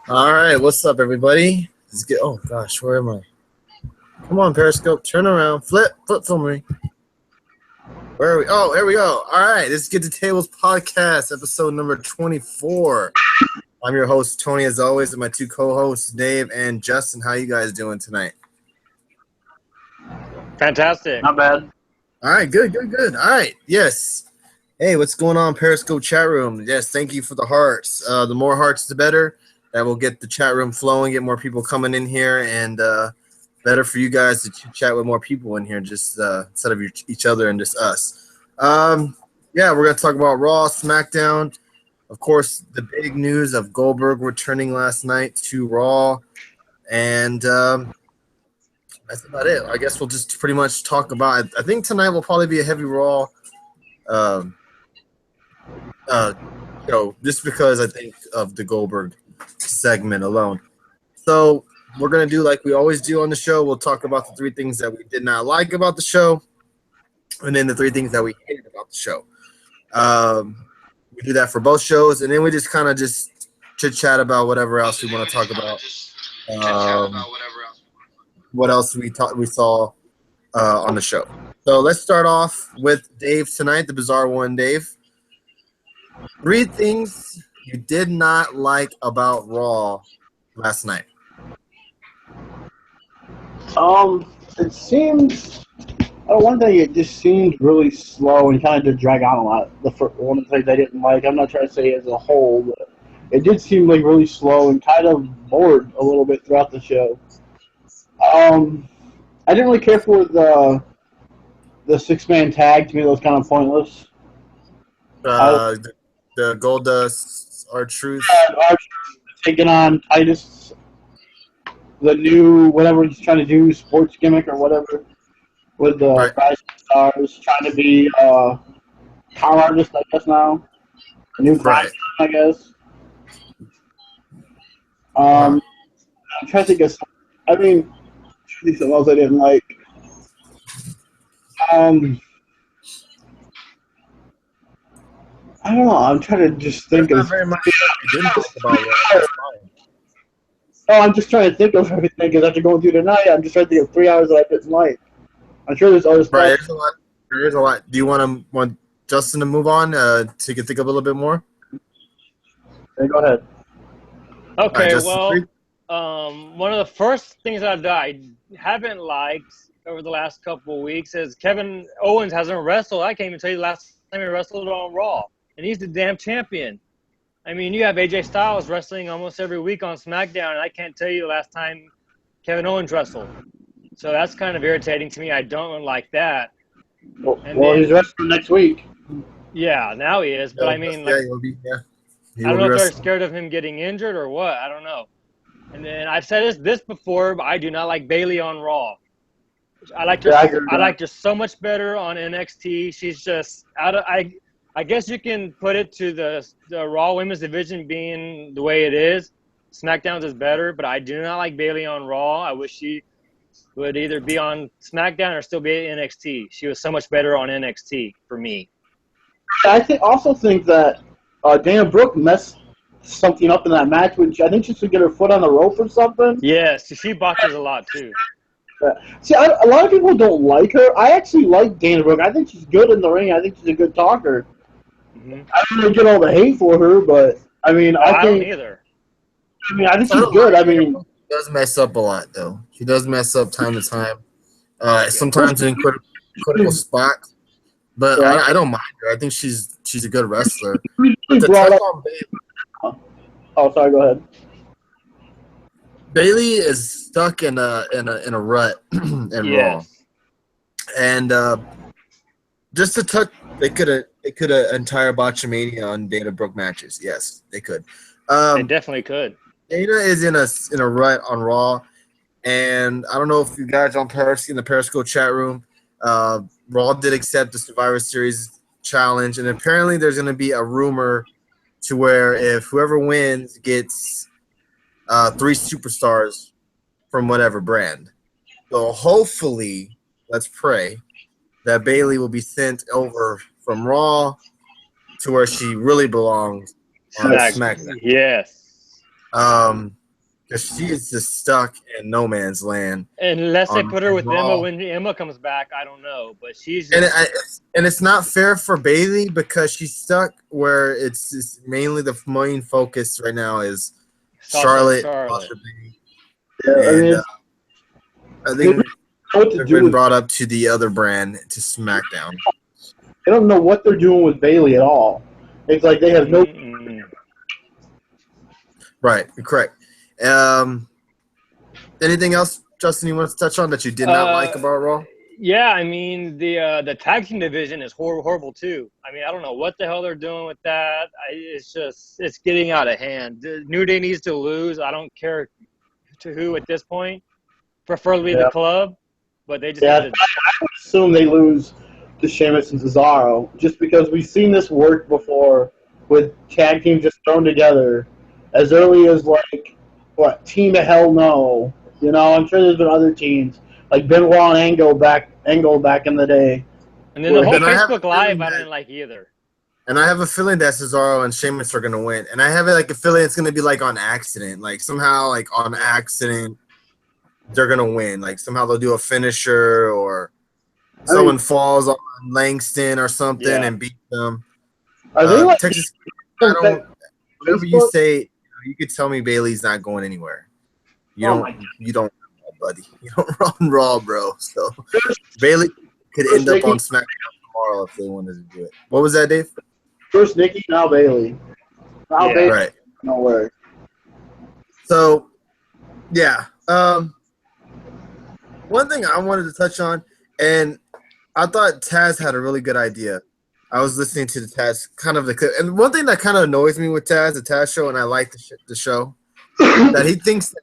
All right, what's up, everybody? Let's get. Oh gosh, where am I? Come on, Periscope, turn around, flip for me. Where are we? Oh, here we go. All right, let's get to Tables Podcast, episode number 24. I'm your host Tony, as always, and my two co-hosts Dave and Justin. How you guys doing tonight? Fantastic. Not bad. All right, good. All right, yes. Hey, what's going on, Periscope chat room? Yes, thank you for the hearts. The more hearts, the better. That will get the chat room flowing, get more people coming in here, and better for you guys to chat with more people in here, just instead of each other and just us. Yeah, we're going to talk about Raw, SmackDown. Of course, the big news of Goldberg returning last night to Raw, and that's about it. I guess we'll just pretty much talk about it. I think tonight will probably be a heavy Raw just because I think of the Goldberg segment alone. So we're going to do like we always do on the show. We'll talk about the three things that we did not like about the show, and then the three things that we hated about the show. We do that for both shows, and then we just kind of just chit-chat about whatever else we want to talk about. What else we saw on the show. So let's start off with Dave tonight, the bizarre one, Dave. Three things you did not like about Raw last night. It seems one thing, it just seemed really slow and kind of did drag on a lot. One of the things I didn't like, I'm not trying to say as a whole, but it did seem like really slow and kind of bored a little bit throughout the show. I didn't really care for the 6-man tag. To me, that was kind of pointless. The Goldust, R-Truth. Taking on Titus, the new, whatever he's trying to do, sports gimmick or whatever, with the Rising Stars, trying to be a con artist, I guess, now. A new crime, I guess. I'm trying to think of something else I didn't like. I don't know. I'm trying to just think of. Very much you didn't talk about it. I'm just trying to think of everything because after going through the night, I'm just trying to think of 3 hours that I didn't like. I'm sure there's other stuff. Right, there's a lot. Do you want Justin to move on so you can think of a little bit more? Okay, go ahead. Okay, one of the first things that I haven't liked over the last couple of weeks is Kevin Owens hasn't wrestled. I can't even tell you the last time he wrestled on Raw. And he's the damn champion. I mean, you have AJ Styles wrestling almost every week on SmackDown, and I can't tell you the last time Kevin Owens wrestled. So that's kind of irritating to me. I don't like that. Well, he's wrestling next week. Yeah, now he is. But I mean, like, I don't know if they're scared of him getting injured or what. I don't know. And then I've said this before, but I do not like Bayley on Raw. I liked her so much better on NXT. She's just out of I guess you can put it to the Raw Women's Division being the way it is. SmackDown's is better, but I do not like Bayley on Raw. I wish she would either be on SmackDown or still be at NXT. She was so much better on NXT for me. I also think that Dana Brooke messed something up in that match, which I think she should get her foot on the rope or something. Yes, she botches a lot too. See, a lot of people don't like her. I actually like Dana Brooke. I think she's good in the ring. I think she's a good talker. I don't really get all the hate for her, but I mean, I don't either. I think she's good. I mean, she does mess up a lot, though. She does mess up time to time. Sometimes in critical spots, but I don't mind her. I think she's a good wrestler. But to touch on Bayley, sorry. Go ahead. Bayley is stuck in a rut in Raw, and just to touch, they could have entire Botchamania on Dana Brooke matches. Yes, they could. They definitely could. Dana is in a rut on Raw, and I don't know if you guys on in the Periscope chat room, Raw did accept the Survivor Series challenge, and apparently there's going to be a rumor to where if whoever wins gets 3 superstars from whatever brand. So hopefully, let's pray that Bayley will be sent over from Raw to where she really belongs on SmackDown. Yes. Because she is just stuck in no man's land. Unless they put her with Emma when Emma comes back, I don't know. But she's and it's not fair for Bayley because she's stuck where it's mainly the main focus right now is Charlotte. And I think they've been brought up to the other brand, to SmackDown. I don't know what they're doing with Bayley at all. It's like they have no... Right, correct. Anything else, Justin, you want to touch on that you did not like about Raw? Yeah, I mean, the tag team division is horrible, too. I mean, I don't know what the hell they're doing with that. It's getting out of hand. New Day needs to lose. I don't care to who at this point. Preferably the club, but they just I would assume they lose to Sheamus and Cesaro, just because we've seen this work before with tag teams just thrown together as early as, like, Team of Hell No. You know, I'm sure there's been other teams, like Benoit and Angle back in the day. And then the whole Facebook Live I didn't like either. And I have a feeling that Cesaro and Sheamus are going to win. And I have a feeling it's going to be, like, on accident. Like, somehow, like, on accident, they're going to win. Like, somehow they'll do a finisher or someone falls on Langston or something and beat them. Are they like Texas? Whatever you say, you could tell me Bayley's not going anywhere. You don't, buddy. You don't run Raw, bro. So Bayley could end up on SmackDown tomorrow if they wanted to do it. What was that, Dave? First Nikki, now Bayley. Bayley. Right. Nowhere. So, yeah. One thing I wanted to touch on, and I thought Taz had a really good idea. I was listening to the Taz, kind of the clip, and one thing that kind of annoys me with Taz, the Taz show, and I like the show, that he thinks that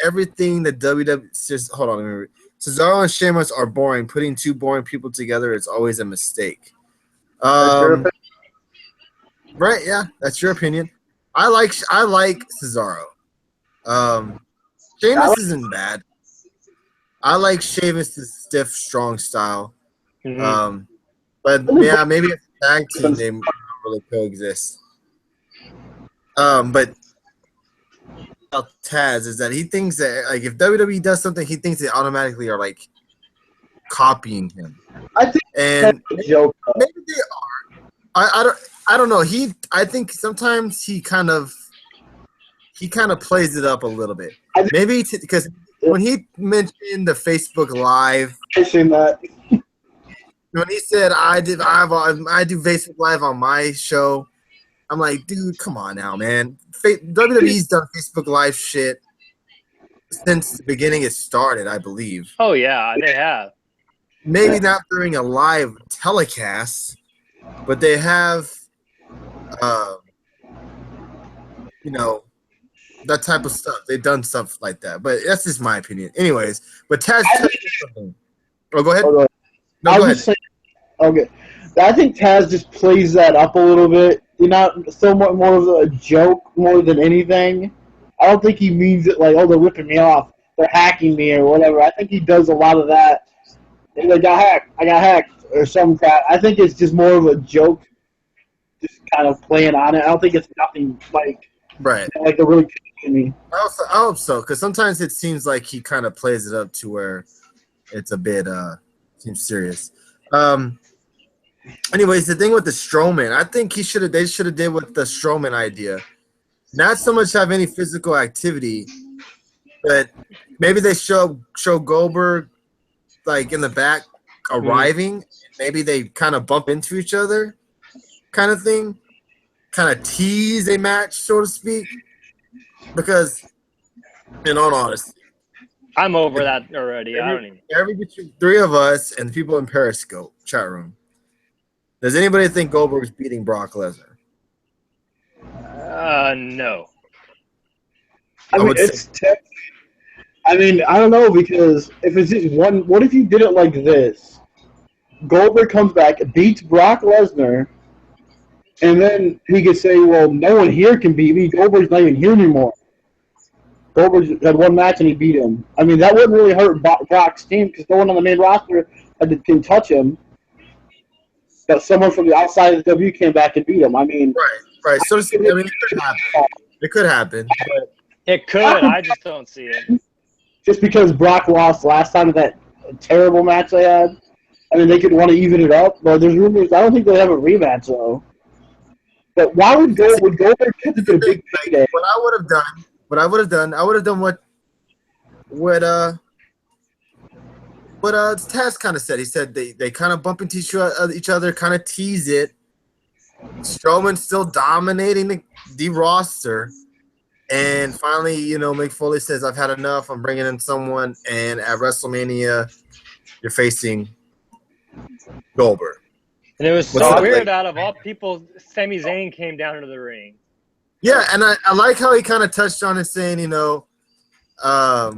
everything that WWE hold on, let me read. Cesaro and Sheamus are boring. Putting 2 boring people together is always a mistake. Right? Yeah, that's your opinion. I like Cesaro. Sheamus isn't bad. I like Sheamus' stiff, strong style. Mm-hmm. But yeah, maybe it's a tag team they don't really coexist. But Taz is that he thinks that like if WWE does something, he thinks they automatically are like copying him. I think and maybe they are. I don't know. I think sometimes he kind of plays it up a little bit. Maybe because when he mentioned the Facebook Live, I've seen that. When he said I do Facebook Live on my show, I'm like, dude, come on now, man. WWE's done Facebook Live shit since the beginning it started, I believe. Oh yeah, they have. Maybe not during a live telecast, but they have, that type of stuff. They've done stuff like that, but that's just my opinion. Anyways, but Taz, oh, go ahead. No, go ahead. Okay, I think Taz just plays that up a little bit. Somewhat more of a joke more than anything. I don't think he means it like, oh, they're ripping me off, they're hacking me or whatever. I think he does a lot of that. I got hacked, or some crap. I think it's just more of a joke, just kind of playing on it. I don't think it's nothing like they're really kicking me. I hope so, because sometimes it seems like he kind of plays it up to where it's a bit seems serious. anyways, the thing with the Strowman, I think they should have did with the Strowman idea. Not so much have any physical activity, but maybe they show Goldberg like in the back arriving. Maybe they kind of bump into each other, kind of thing. Kind of tease a match, so to speak. Because, in all honesty, I'm over that already. I don't even. Between three of us and the people in Periscope chat room, does anybody think Goldberg's beating Brock Lesnar? No. I mean, I don't know, because if it's just one, what if you did it like this? Goldberg comes back, beats Brock Lesnar, and then he could say, well, no one here can beat me. Goldberg's not even here anymore. Goldberg had one match and he beat him. I mean, that wouldn't really hurt Brock's team because no one on the main roster can touch him. But someone from the outside of the W came back and beat him. I mean, right. So I mean, it could happen. It could happen. But it could. I just don't see it. Just because Brock lost last time in that terrible match they had, I mean, they could want to even it up. But there's rumors. I don't think they'll have a rematch though. But why would Goldberg get a big payday? What I would have done what Taz kind of said. He said they kind of bump into each other, kind of tease it. Strowman's still dominating the roster. And finally, Mick Foley says, I've had enough. I'm bringing in someone. And at WrestleMania, you're facing Goldberg. And it was so weird. Out of all people, Sami Zayn came down into the ring. Yeah, and I like how he kind of touched on it, saying, I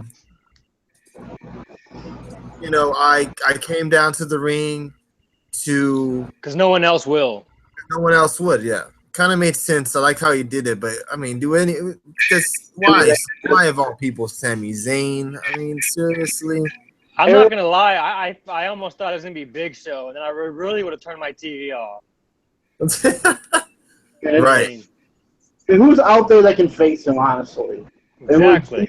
came down to the ring because no one else will. No one else would. Yeah, kind of made sense. I like how he did it, but I mean, why of all people, Sami Zayn? I mean, seriously. I'm not gonna lie. I almost thought it was gonna be Big Show, and then I really would have turned my TV off. Right. And who's out there that can face him, honestly? Exactly.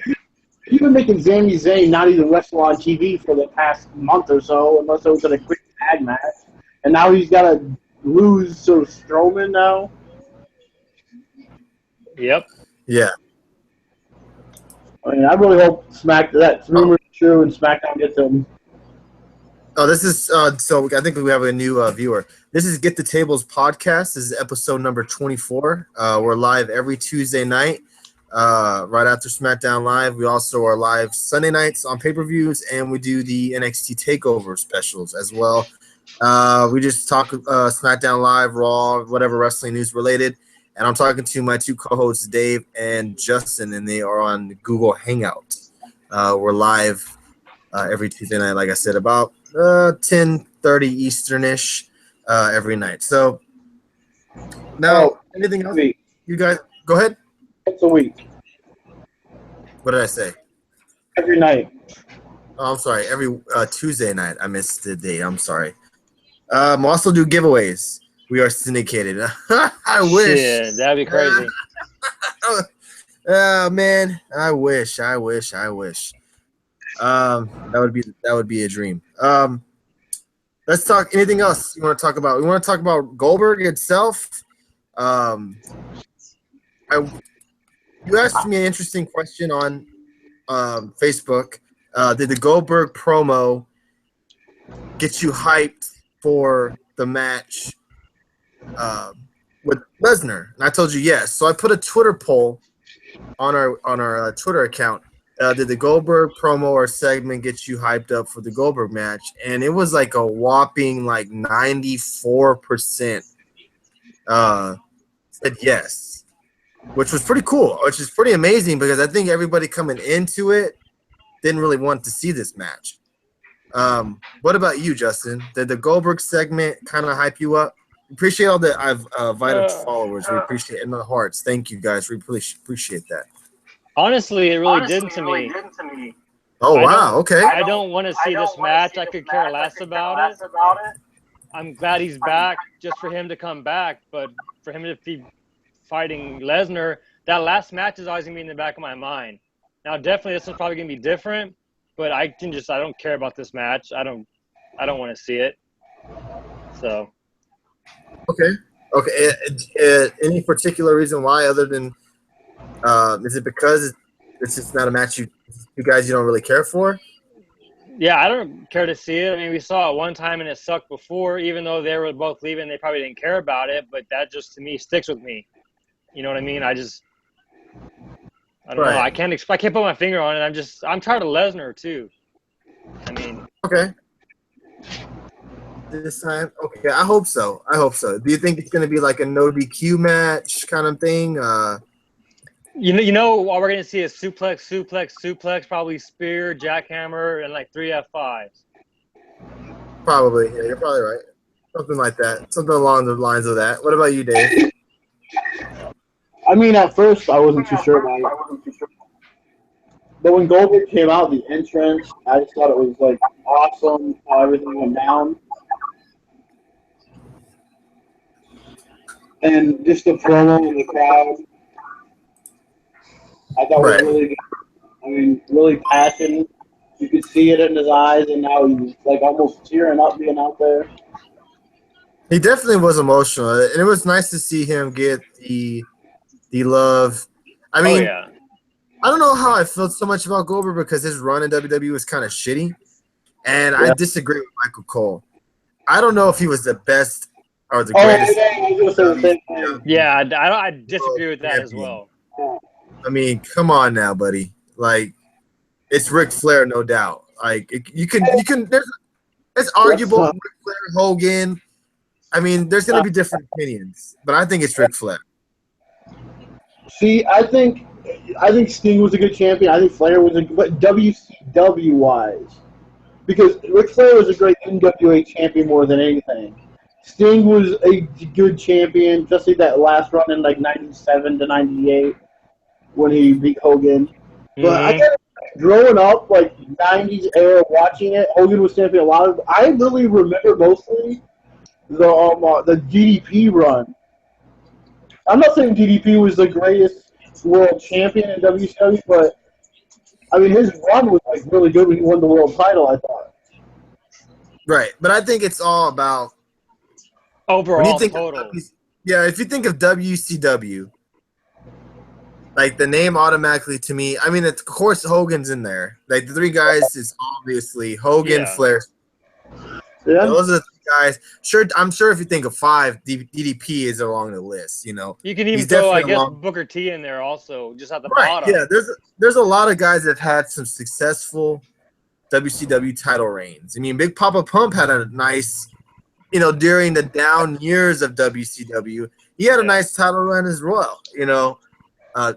You've been making Sami Zayn not even wrestle on TV for the past month or so, unless it was in a quick tag match. And now he's got to lose to Strowman now. Yep. Yeah. I mean, I really hope that rumor is true and SmackDown gets him. Oh, this is so I think we have a new viewer. This is Get the Tables podcast. This is episode number 24. We're live every Tuesday night, right after SmackDown Live. We also are live Sunday nights on pay-per-views, and we do the NXT TakeOver specials as well. We just talk SmackDown Live, Raw, whatever wrestling news related. And I'm talking to my two co-hosts, Dave and Justin, and they are on Google Hangout. We're live every Tuesday night, like I said, about 10:30 Eastern-ish every night. So now, anything else? You guys, go ahead. Once a week. What did I say? Every night. Oh, I'm sorry. Every Tuesday night. I missed the date. I'm sorry. We'll also do giveaways. We are syndicated. I wish. Yeah, that'd be crazy. Oh man, I wish. That would be a dream. Let's talk. Anything else you want to talk about? We want to talk about Goldberg itself. You asked me an interesting question on Facebook. Did the Goldberg promo get you hyped for the match with Lesnar? And I told you yes. So I put a Twitter poll on our Twitter account. Did the Goldberg promo or segment get you hyped up for the Goldberg match? And it was like a whopping 94% said yes, which was pretty cool, which is pretty amazing because I think everybody coming into it didn't really want to see this match. What about you, Justin? Did the Goldberg segment kind of hype you up? Appreciate all the Vital followers. We appreciate it in the hearts. Thank you, guys. We really appreciate that. Honestly, it really didn't to me. Oh, wow. Okay. I don't want to see this match. I could care less about it. I'm glad he's back just for him to come back. But for him to be fighting Lesnar, that last match is always going to be in the back of my mind. Now, definitely this is probably going to be different. But I don't care about this match. I don't want to see it. So Okay. Okay. Any particular reason why, other than is it because it's just not a match you guys you don't really care for? Yeah, I don't care to see it. I mean, we saw it one time and it sucked before. Even though they were both leaving, they probably didn't care about it. But that just, to me, sticks with me. You know what I mean? I don't know. I can't put my finger on it. I'm tired of Lesnar too. I mean, okay. This time, okay. I hope so. Do you think it's going to be like a no DQ match kind of thing? You know what we're gonna see is suplex, probably spear, jackhammer, and like 3 F5s. Probably, yeah, you're probably right. Something like that. Something along the lines of that. What about you, Dave? I mean, at first I wasn't too sure about it. But when Goldberg came out, the entrance, I just thought it was like awesome how everything went down. And just the promo in the crowd, I thought was really good. I mean, really passionate. You could see it in his eyes, and now he's like almost tearing up being out there. He definitely was emotional, and it was nice to see him get the love. I mean, I don't know how I felt so much about Goldberg because his run in WWE was kind of shitty, and I disagree with Michael Cole. I don't know if he was the best or the greatest. Yeah, I disagree with that as well. I mean, come on now, buddy. Like, it's Ric Flair, no doubt. Like, you can. It's arguable. Ric Flair, Hogan. I mean, there's going to be different opinions, but I think it's Ric Flair. See, I think Sting was a good champion. I think Flair was but WCW wise, because Ric Flair was a great NWA champion more than anything. Sting was a good champion, just like that last run in like '97 to '98 when he beat Hogan. But I got growing up, like '90s era, watching it, Hogan was champion a lot of. I really remember mostly the DDP run. I'm not saying DDP was the greatest world champion in WCW, but I mean his run was like really good when he won the world title. I thought. Right, but I think it's all about overall total. If you think of WCW, like the name automatically to me, I mean, of course Hogan's in there. Like the three guys is obviously Hogan, Flair. Yeah. Those are the guys. Sure, I'm sure if you think of 5, DDP is along the list. You know, you can even throw, I guess, Booker T in there also, just at the bottom. Yeah, there's a lot of guys that have had some successful WCW title reigns. I mean, Big Papa Pump had a nice, during the down years of WCW, he had a nice title run as well. I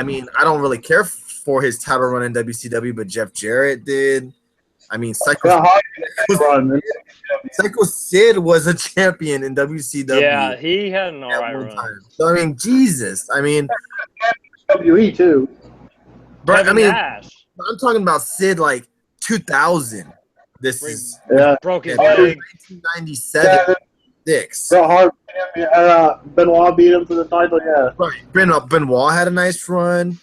mean, I don't really care for his title run in WCW, but Jeff Jarrett did. I mean, Psycho Sid was a champion in WCW. Yeah, he had an all right run. So, I mean, Jesus. I mean, WWE too. But I mean, I'm talking about Sid like 2000. This is broke his leg. 1997. Benoit beat him for the title. Yeah, right. Benoit had a nice run.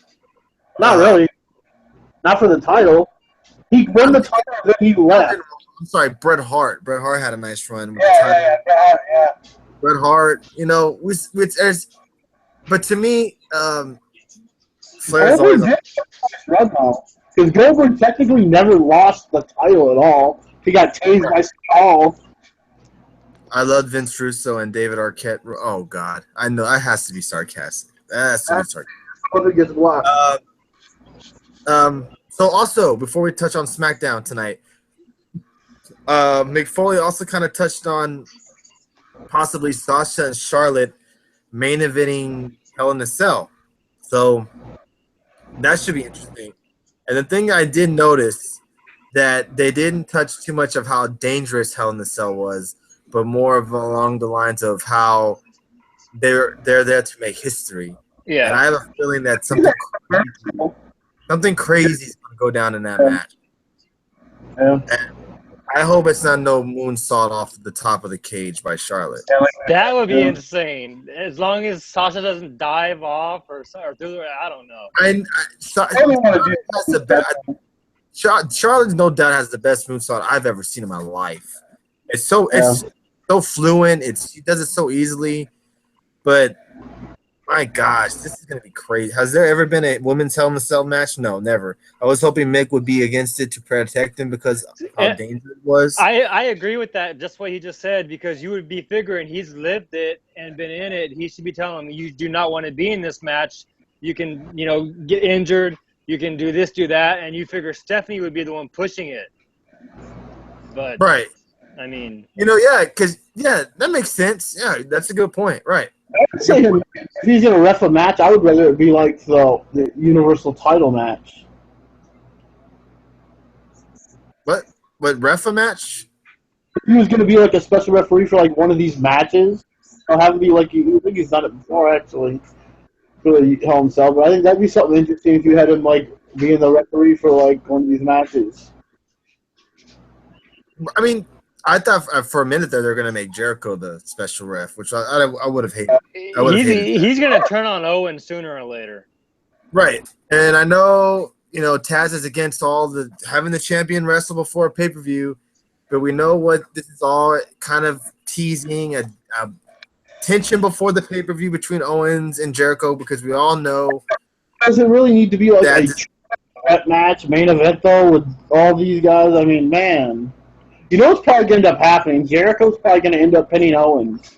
Not really. Not for the title. He won the title, then he left. I'm sorry, Bret Hart. Bret Hart had a nice run. Yeah. Bret Hart, but to me, Flair's always because Goldberg technically never lost the title at all. He got tased by Skull. I love Vince Russo and David Arquette. Oh God, I know that has to be sarcastic. So also, before we touch on SmackDown tonight, Mick Foley also kind of touched on possibly Sasha and Charlotte main eventing Hell in a Cell. So that should be interesting. And the thing I did notice that they didn't touch too much of how dangerous Hell in a Cell was, but more of along the lines of how they're there to make history. Yeah. And I have a feeling that something crazy is going to go down in that match. Yeah. And I hope it's not no moonsault off the top of the cage by Charlotte. That would be insane. As long as Sasha doesn't dive off or through the, I don't know. Charlotte no doubt has the best moonsault I've ever seen in my life. It's so fluent. He does it so easily. But my gosh, this is gonna be crazy. Has there ever been a women's Hell in a Cell match? No, never. I was hoping Mick would be against it to protect him because of how dangerous it was. I agree with that, just what he just said, because you would be figuring he's lived it and been in it. He should be telling him, you do not want to be in this match. You can, get injured. You can do this, do that, and you figure Stephanie would be the one pushing it. But right. I mean, that makes sense. Yeah, that's a good point. Right. I would say if he's going to ref a match, I would rather it be like the Universal title match. What ref a match? If he was going to be like a special referee for like one of these matches, I'll have him be like, I think he's done it before actually, for the Hell in a Cell. But I think that'd be something interesting if you had him like being the referee for like one of these matches. I mean, I thought for a minute there they're going to make Jericho the special ref, which I would have hated. He's going to turn on Owen sooner or later. Right. And I know, Taz is against having the champion wrestle before a pay-per-view, but we know what this is all kind of teasing, a tension before the pay-per-view between Owens and Jericho, because we all know. Does it really need to be like a match, main event, though, with all these guys? I mean, man. You know what's probably going to end up happening? Jericho's probably going to end up pinning Owens.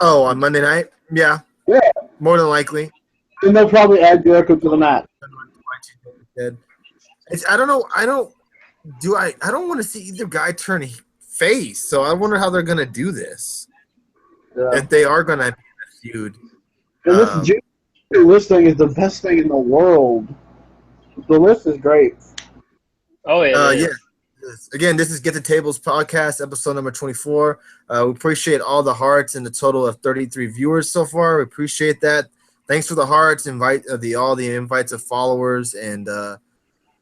Oh, on Monday night? Yeah. Yeah. More than likely. And they'll probably add Jericho to the match. I don't know. I don't want to see either guy turn face, so I wonder how they're going to do this. Yeah. If they are going to be in a feud. And this list thing is the best thing in the world. The list is great. Oh, yeah. Yeah. Again, this is Get the Tables podcast, episode number 24. We appreciate all the hearts and the total of 33 viewers so far. We appreciate that. Thanks for the hearts. Invite all the invites of followers, and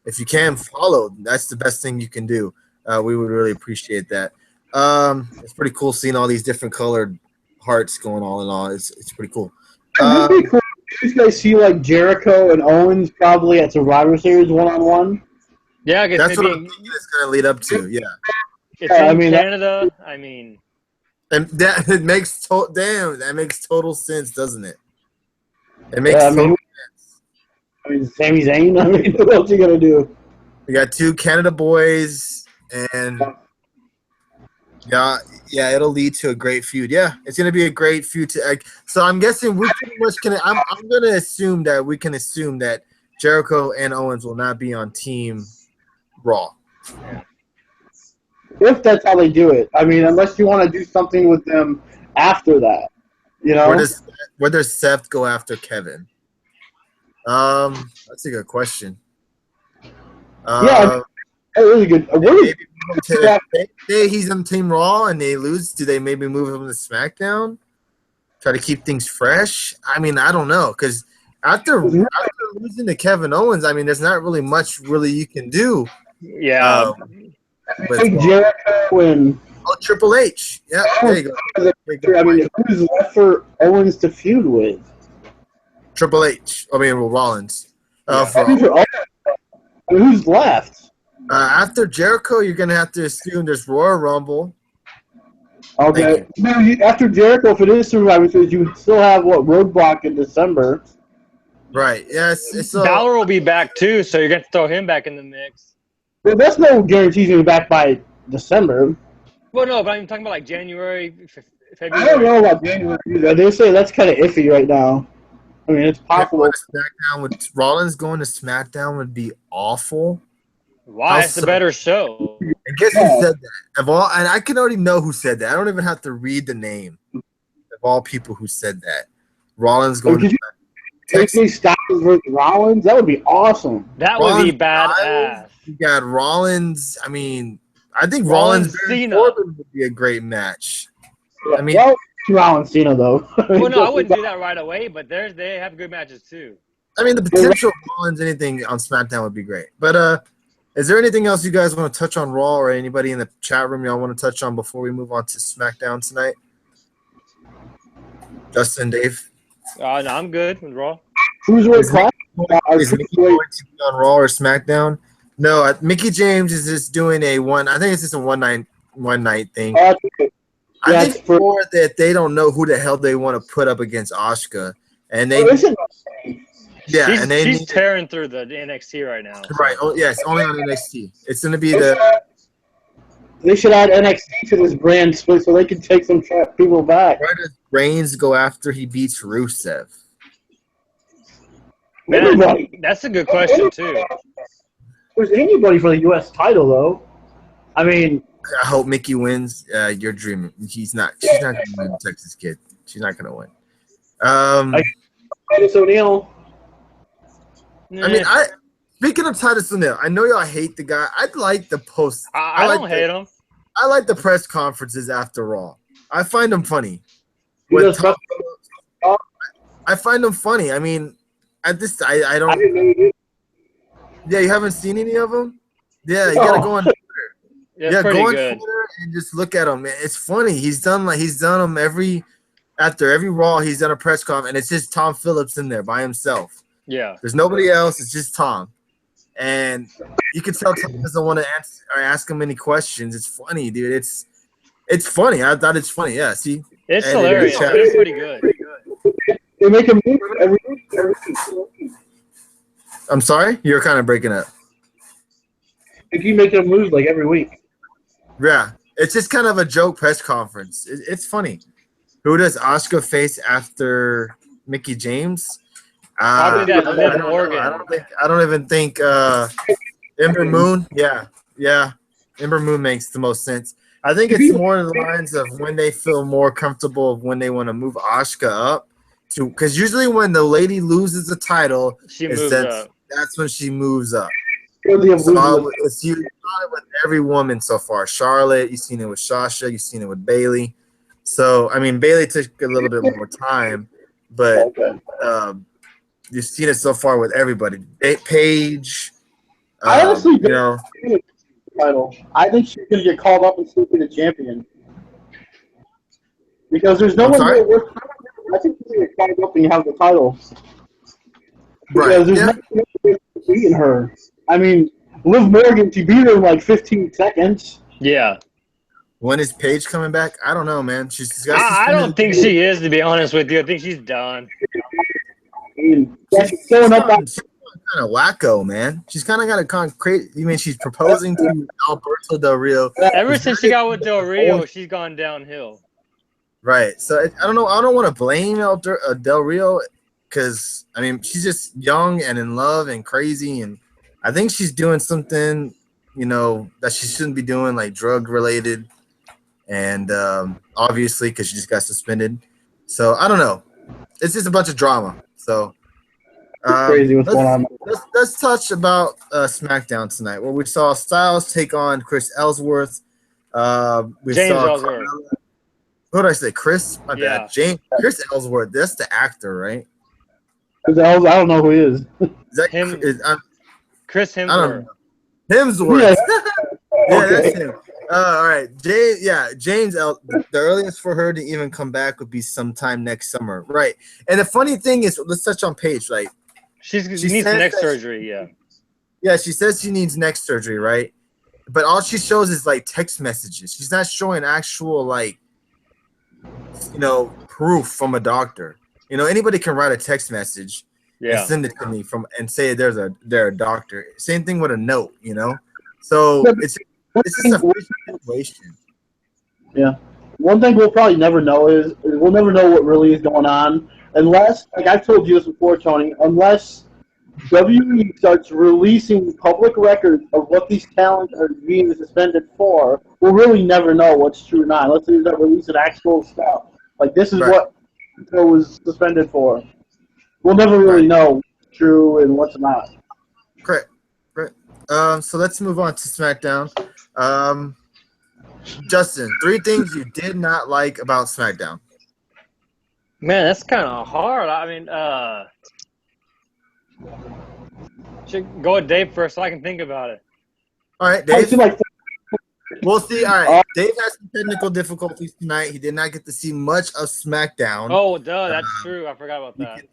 if you can follow, that's the best thing you can do. We would really appreciate that. It's pretty cool seeing all these different colored hearts going all in all. It's pretty cool. It'd be cool. You guys see like Jericho and Owens probably at Survivor Series 1-on-1. Yeah, I guess that's what I'm thinking it's going to lead up to. Yeah, it's in Canada. And that makes total sense, doesn't it? It makes total sense. I mean, Sami Zayn. I mean, what else are you gonna do? We got two Canada boys, and yeah, it'll lead to a great feud. Yeah, it's gonna be a great feud. So I'm guessing we pretty much can. I'm gonna assume that we can assume that Jericho and Owens will not be on Team Raw. If that's how they do it. I mean, unless you want to do something with them after that. Where does Seth go after Kevin? That's a good question. Yeah, really good. Say he's on Team Raw and they lose. Do they maybe move him to SmackDown? Try to keep things fresh? I mean, I don't know, because after losing to Kevin Owens, I mean, there's not really much you can do. Yeah. I think Jericho and Triple H. Yeah, there you go. I mean, who's left for Owens to feud with? Triple H. I mean, Rollins. Who's left? After Jericho, you're going to have to assume there's Royal Rumble. Okay. After Jericho, if it is Survivor Series, you would still have, Roadblock in December. Right. Yes. Balor will be back, too, so you're going to throw him back in the mix. Well, that's no guarantee he's going to be back by December. Well, no, but I'm talking about, January, February. I don't know about January. They say that's kind of iffy right now. I mean, it's possible. Rollins going to SmackDown would be awful. Why? It's a better show. I guess who said that? And I can already know who said that. I don't even have to read the name of all people who said that. Rollins going to AJ Styles versus Rollins? That would be awesome. That would be badass. You got Rollins. I mean, I think Rollins Corbin would be a great match. I mean, Rollins Cena though. Well, no, I wouldn't do that right away, but they have good matches too. I mean, the potential of Rollins anything on SmackDown would be great. But is there anything else you guys want to touch on Raw, or anybody in the chat room y'all want to touch on before we move on to SmackDown tonight? Justin, Dave? No, I'm good with Raw. Who's Is Mickey going to be on Raw or SmackDown? No, Mickey James is just doing I think it's just a one one night thing. I think more that they don't know who the hell they want to put up against Asuka, and they. She's tearing through the NXT right now. Right. Oh, yes, only on NXT. It's going to be the. They should add NXT to this brand split so they can take some people back. Why does Reigns go after he beats Rusev? Man, that's a good question too. There's anybody for the U.S. title though. I mean, I hope Mickey wins. You're dreaming. She's not going to win, Texas Kid. She's not going to win. Titus O'Neil. I mean, speaking of Titus O'Neil, I know y'all hate the guy. I'd like the post. I don't hate him. I like the press conferences after Raw. I find them funny. I find them funny. I mean, I don't. Yeah, you haven't seen any of them? Yeah, you gotta go on Twitter. Yeah, go on Twitter and just look at him. It's funny. He's done them after every Raw. He's done a press conference, and it's just Tom Phillips in there by himself. Yeah, there's nobody else. It's just Tom, and you can tell Tom doesn't want to ask him any questions. It's funny, dude. It's funny. I thought it's funny. Yeah, see, it's hilarious. It's pretty good. They make a move every week. I'm sorry, you're kind of breaking up. If you make a move like every week. Yeah, it's just kind of a joke press conference. It's funny. Who does Asuka face after Mickie James? Probably that Liv Morgan. I don't even think Ember Moon. Yeah. Ember Moon makes the most sense. I think it's more in the lines of when they feel more comfortable of when they want to move Asuka up to, because usually when the lady loses the title, she moves up. That's when she moves up. So you've done it with every woman so far. Charlotte, you've seen it with Sasha, you've seen it with Bayley. So I mean, Bayley took a little bit more time, but you've seen it so far with everybody. Paige, I honestly, title. I think she's going to get called up and still be the champion because there's no one more worth. I think she's going to get called up and you have the title. Because there's nothing beating her. I mean, Liv Morgan, she beat her in like 15 seconds. Yeah. When is Paige coming back? I don't know, man. I don't think she is, to be honest with you. I think she's done. She's showing up kind of wacko, man. She's kind of got a concrete. You mean she's proposing to Alberto Del Rio? Ever since she got with Del Rio, she's gone downhill. Right. So I don't know. I don't want to blame Del Rio because I mean she's just young and in love and crazy, and I think she's doing something, that she shouldn't be doing, like drug related, and obviously because she just got suspended. So I don't know. It's just a bunch of drama. So. Crazy what's going on. Let's touch about SmackDown tonight, where we saw Styles take on Chris Ellsworth. James Ellsworth. What did I say? Chris? My bad. Chris Ellsworth. That's the actor, right? I don't know who he is. Is that him? Chris Hemsworth. I don't know. Hemsworth. Yeah, that's him. All right. James. The earliest for her to even come back would be sometime next summer, right? And the funny thing is, let's touch on Paige. Like, she needs neck surgery. Yeah. Yeah, she says she needs neck surgery, right? But all she shows is like text messages. She's not showing actual proof from a doctor. Anybody can write a text message and send it to me and say they're a doctor. Same thing with a note, So it's just a situation. Yeah. One thing we'll probably never know is we'll never know what really is going on unless, like I've told you this before, Tony, unless WWE starts releasing public records of what these talents are being suspended for, we'll really never know what's true or not unless they start releasing actual stuff. Like, this is what it was suspended for. We'll never really know what's true and what's not. Correct. So let's move on to SmackDown. Justin, 3 things you did not like about SmackDown. Man, that's kind of hard. I mean, should go with Dave first so I can think about it. All right, Dave. We'll see. All right, Dave has some technical difficulties tonight. He did not get to see much of SmackDown. Oh, duh, that's true. I forgot about that.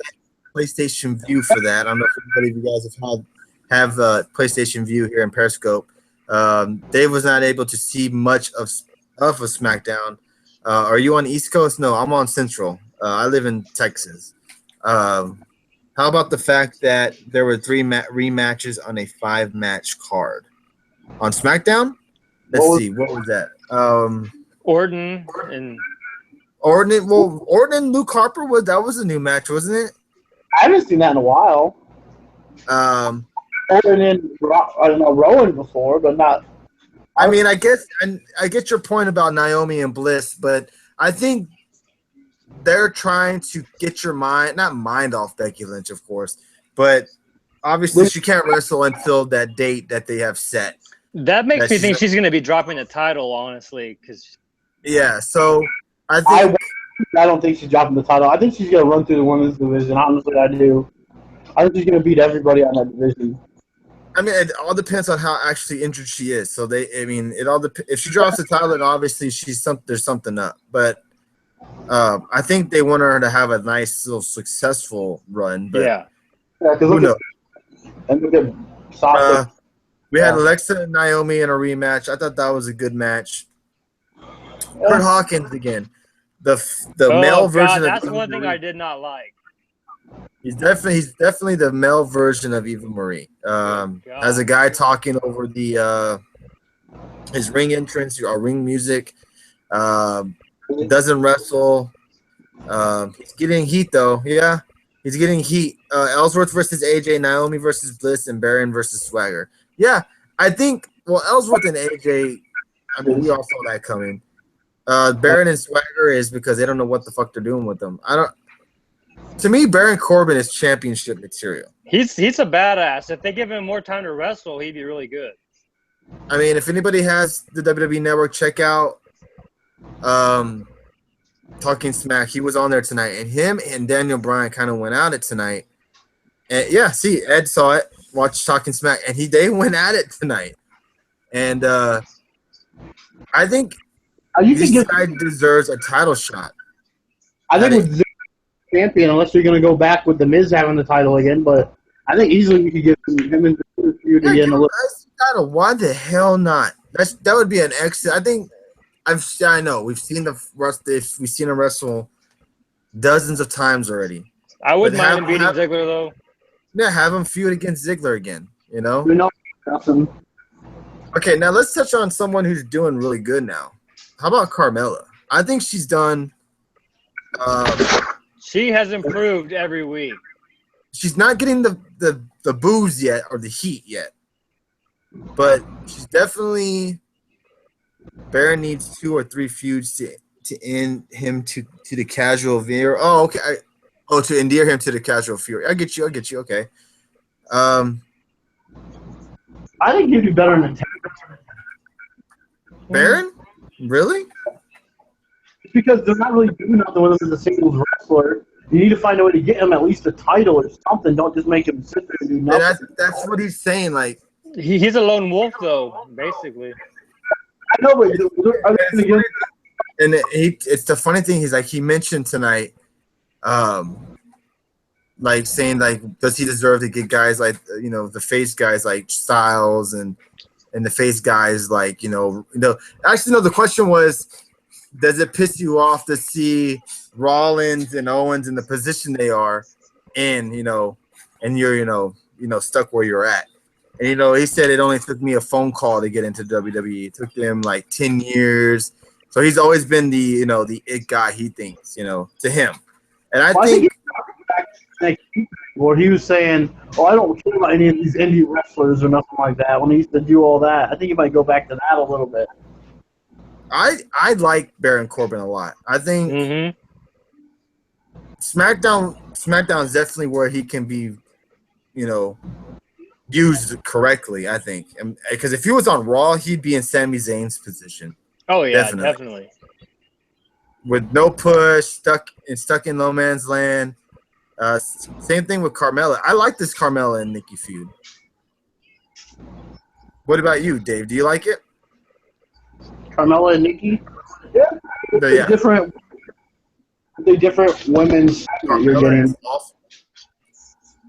PlayStation View for that. I don't know if anybody of you guys have PlayStation View here in Periscope. Dave was not able to see much of of a SmackDown. Are you on East Coast? No, I'm on Central. I live in Texas. How about the fact that there were 3 rematches on a 5-match card on SmackDown? Let's see, what was that? Orton and Luke Harper was a new match, wasn't it? I haven't seen that in a while. Orton and Rowan before, but not. I mean, I get your point about Naomi and Bliss, but I think they're trying to get your not mind off Becky Lynch, of course, but obviously she can't wrestle until that date that they have set. That makes me think she's going to be dropping the title, honestly, because so I don't think she's dropping the title. I think she's going to run through the women's division. Honestly, I do. I think she's going to beat everybody on that division. I mean, it all depends on how actually injured she is. So it all if she drops the title, then obviously there's something up. But I think they want her to have a nice little successful run. But who knows? And look at Sasha. We had Alexa and Naomi in a rematch. I thought that was a good match. Kurt Hawkins again, the male version. That's one thing I did not like. He's definitely the male version of Eva Marie. As a guy talking over his ring entrance or ring music, doesn't wrestle. He's getting heat though. Yeah, he's getting heat. Ellsworth versus AJ, Naomi versus Bliss, and Baron versus Swagger. Yeah, I think Ellsworth and AJ. I mean, we all saw that coming. Baron and Swagger is because they don't know what the fuck they're doing with them. To me, Baron Corbin is championship material. He's a badass. If they give him more time to wrestle, he'd be really good. I mean, if anybody has the WWE Network, check out Talking Smack. He was on there tonight, and him and Daniel Bryan kind of went at it tonight. And Ed saw it, watched Talking Smack, and they went at it tonight. And I think this guy deserves a title shot. I think with champion, unless you're going to go back with the Miz having the title again, but I think easily we could get him and the feud again. Title. Why the hell not? That would be an excellent. I think I know we've seen we've seen him wrestle dozens of times already. I wouldn't mind him beating Ziggler though. Yeah, have him feud against Ziggler again. You know. Nothing. Okay, now let's touch on someone who's doing really good now. How about Carmella? I think she's done. She has improved every week. She's not getting the boos yet or the heat yet, but she's definitely. Baron needs 2 or 3 feuds to end him to the casual viewer. Oh, okay. To endear him to the casual viewer. I get you. Okay. I think he'd be better in the tag. Baron? Really? Because they're not really doing nothing with him as a singles wrestler. You need to find a way to get him at least a title or something. Don't just make him sit there and do nothing. That's what he's saying. Like he's a lone wolf, though, basically. I know, but it's the funny thing. He's like he mentioned tonight, like saying like, does he deserve to get guys like the face guys like Styles and the face guys like actually no. The question was, does it piss you off to see Rollins and Owens in the position they are in, and you're stuck where you're at? And he said it only took me a phone call to get into WWE. It took them like 10 years. So he's always been the it guy, he thinks, to him. And I think where he was saying, "Oh, I don't care about any of these indie wrestlers or nothing like that." When he used to do all that, I think he might go back to that a little bit. I like Baron Corbin a lot. I think SmackDown is definitely where he can be, used correctly. I think, because if he was on Raw, he'd be in Sami Zayn's position. Oh yeah, definitely. With no push, stuck in no man's land. Same thing with Carmella. I like this Carmella and Nikki feud. What about you, Dave? Do you like it? Carmella and Nikki? Yeah. Different women's. You're getting. Awful.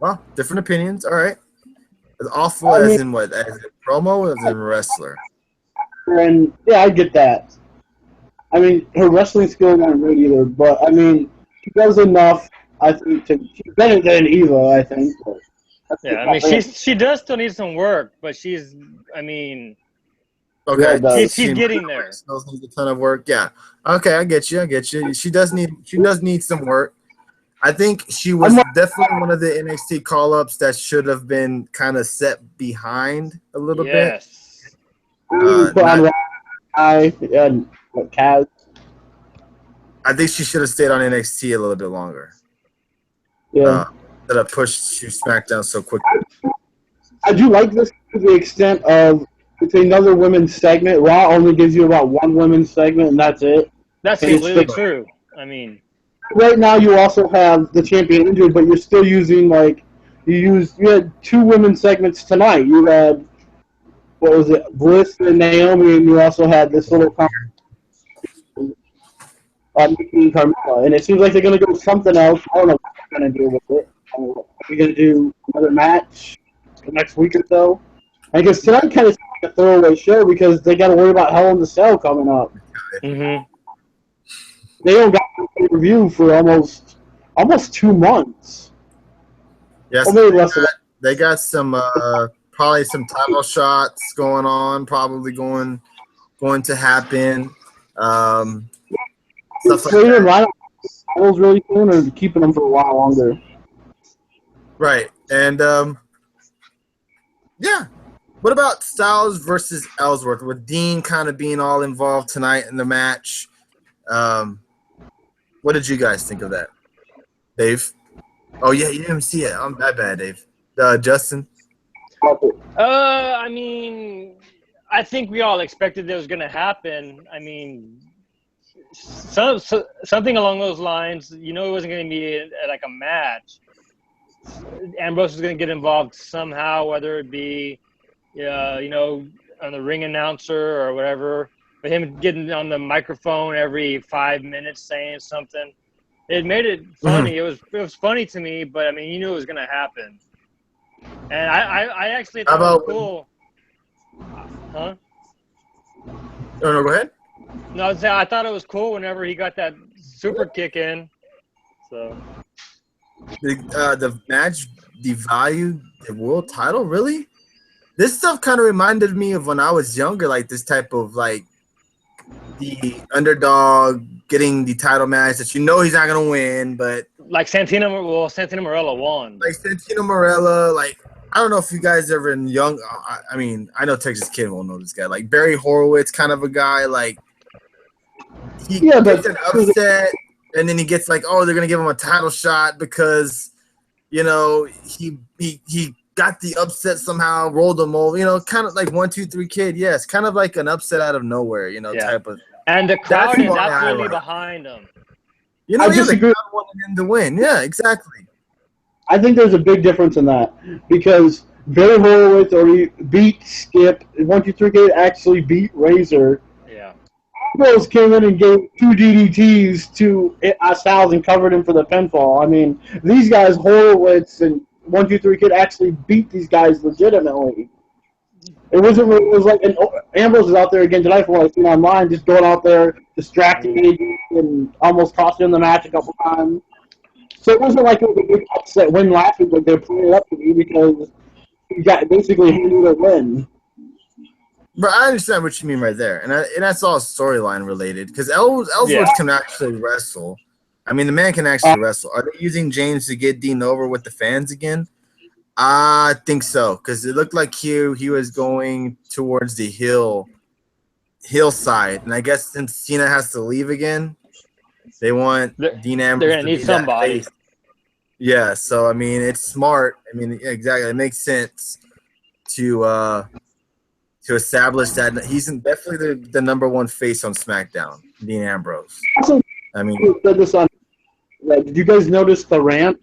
Well, different opinions. All right. As awful as in what? As a promo or as a wrestler? And yeah, I get that. I mean, her wrestling skills aren't great either, but I mean, she does enough. I think she's better than Eva. I think. Yeah, I mean, she does still need some work, but she's. I mean. Okay, yeah, she's getting there. Still needs a ton of work. Yeah. Okay, I get you. She does need some work. I think she was definitely one of the NXT call-ups that should have been kind of set behind a little bit. Kaz. I think she should have stayed on NXT a little bit longer. Yeah. Instead of pushed to SmackDown so quickly. I do like this to the extent of it's another women's segment. Raw only gives you about one women's segment, and that's it. That's completely true. I mean, right now you also have the champion injured, but you're still using you had 2 women's segments tonight. You had Bliss and Naomi, and you also had this little Nikki and Carmella. And it seems like they're going to go something else. I don't know what they're going to do with it. Are we going to do another match the next week or so? I guess tonight kind of seems like a throwaway show because they got to worry about Hell in the Cell coming up. Mm-hmm. They don't got a review for almost 2 months. Yes, they got some probably some title shots going on, probably going to happen. Stuff like that. Titles really soon, or keeping them for a while longer. Right, and yeah. What about Styles versus Ellsworth, with Dean kind of being all involved tonight in the match? What did you guys think of that, Dave? Oh yeah, you didn't see it. I'm that bad, Dave. Justin. I mean, I think we all expected it was going to happen. I mean, something along those lines. You know, it wasn't going to be like a match. Ambrose was going to get involved somehow, whether it be, you know, on the ring announcer or whatever. But him getting on the microphone every 5 minutes saying something, it made it funny. It was funny to me, but I mean, you knew it was going to happen. And I actually thought it was cool. Huh? No, go ahead. No, I thought it was cool whenever he got that super kick in. So the match devalued the world title, really? This stuff kind of reminded me of when I was younger, like this type of like the underdog getting the title match that you know he's not gonna win, but like Santino Marella won. Like Santino Marella, like I don't know if you guys ever in young. I mean, I know Texas Kid won't know this guy. Like Barry Horowitz, kind of a guy. Like he gets an upset, and then he gets like, oh, they're gonna give him a title shot because you know he got the upset somehow, rolled him over. You know, kind of like 1, 2, 3 Kid. Yes, kind of like an upset out of nowhere. You know, type of. And the crowd is absolutely behind him. You know, the crowd wanted him to win. Yeah, exactly. I think there's a big difference in that because Barry Horowitz already beat Skip. 1, 2, 3 Kid actually beat Razor. Yeah. Ambrose came in and gave 2 DDTs to Styles and covered him for the pinfall. I mean, these guys, Horowitz and 1, 2, 3 Kid, actually beat these guys legitimately. It wasn't. It was like Ambrose was out there again tonight from what I've seen online, just going out there, distracting AJ and almost costing him the match a couple times. So it wasn't like it was a big upset win last week, like they're playing it up to me because he got basically handed a win. But I understand what you mean right there, and that's all storyline related because Ellsworth can actually wrestle. I mean, the man can actually wrestle. Are they using James to get Dean over with the fans again? I think so because it looked like he was going towards the hill side, and I guess since Cena has to leave again, they want Dean Ambrose. They're gonna need somebody. Yeah, so I mean, it's smart. I mean, exactly, it makes sense to establish that he's definitely the number one face on SmackDown, Dean Ambrose. Also, I mean, did you guys notice the rant?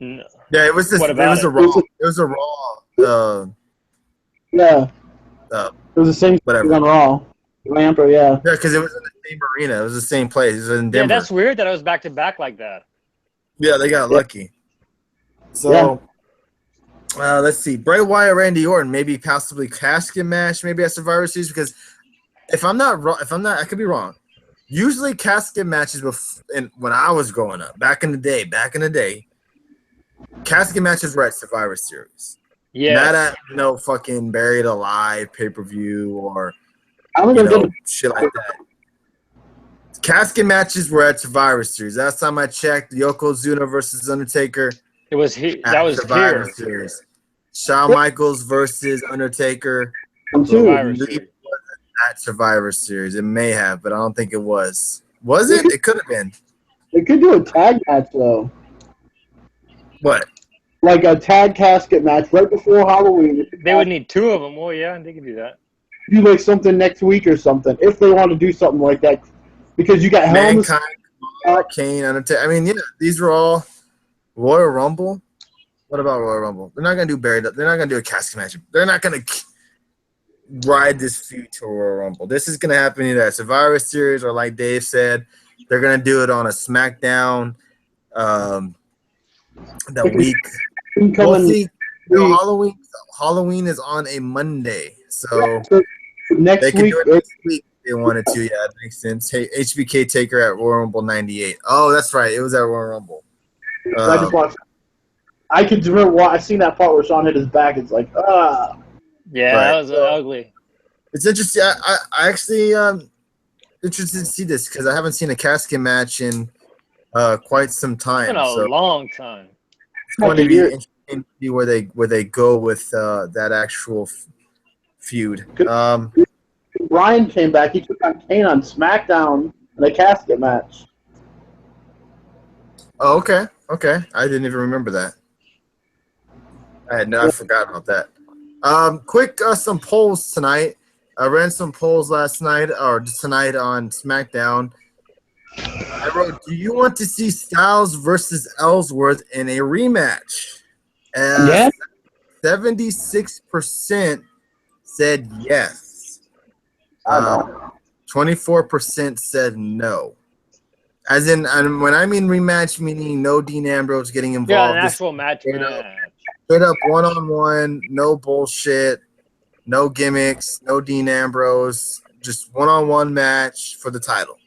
No. Yeah, it was a Raw. Yeah. It was the same thing on Raw. Lamper, yeah. Yeah, because it was in the same arena. It was the same place. It was in Denver. Yeah, that's weird that it was back to back like that. Yeah, they got lucky. So, let's see. Bray Wyatt, Randy Orton, maybe possibly casket match, maybe at Survivor Series, because if I'm not wrong, I could be wrong. Usually casket matches when I was growing up, back in the day, casket matches were at Survivor Series. Yeah. Not at fucking Buried Alive pay-per-view or shit like that. Casket matches were at Survivor Series. Last time I checked, Yokozuna versus Undertaker. That was Survivor here. Series. Shawn Michaels versus Undertaker. Survivor Series. At Survivor Series. It may have, but I don't think it was. Was it? It could have been. They could do a tag match though. What? Like a tag casket match right before Halloween. They would need 2 of them. Well, yeah, they could do that. Do like something next week or something if they want to do something like that, because you got Mankind, Kane, Undertaker. I mean, yeah, these were all Royal Rumble. What about Royal Rumble? They're not gonna do buried up. They're not gonna do a casket match. They're not gonna ride this feud to Royal Rumble. This is gonna happen either at Survivor Series or, like Dave said, they're gonna do it on a SmackDown. The week. We'll see. Halloween is on a Monday, so next they can week, do it next week if they wanted to. Yeah, it makes sense. Hey, HBK Taker at Royal Rumble '98. Oh, that's right. It was at Royal Rumble. I just watched. I can remember. I seen that part where Sean hit his back. It's like, Yeah, right. That was ugly. It's interesting. I actually interested to see this because I haven't seen a casket match in quite some time. It's been a long time. It's going to be interesting to see where they go with that actual feud. Ryan came back. He took on Kane on SmackDown in a casket match. Oh, okay. I didn't even remember that. I forgot about that. Quick, some polls tonight. I ran some polls last night or tonight on SmackDown. I wrote, do you want to see Styles versus Ellsworth in a rematch? Yeah. 76% said yes. 24% said no. As in, when I mean rematch, meaning no Dean Ambrose getting involved. Yeah, an actual match. Straight up one-on-one, no bullshit, no gimmicks, no Dean Ambrose, just one-on-one match for the title.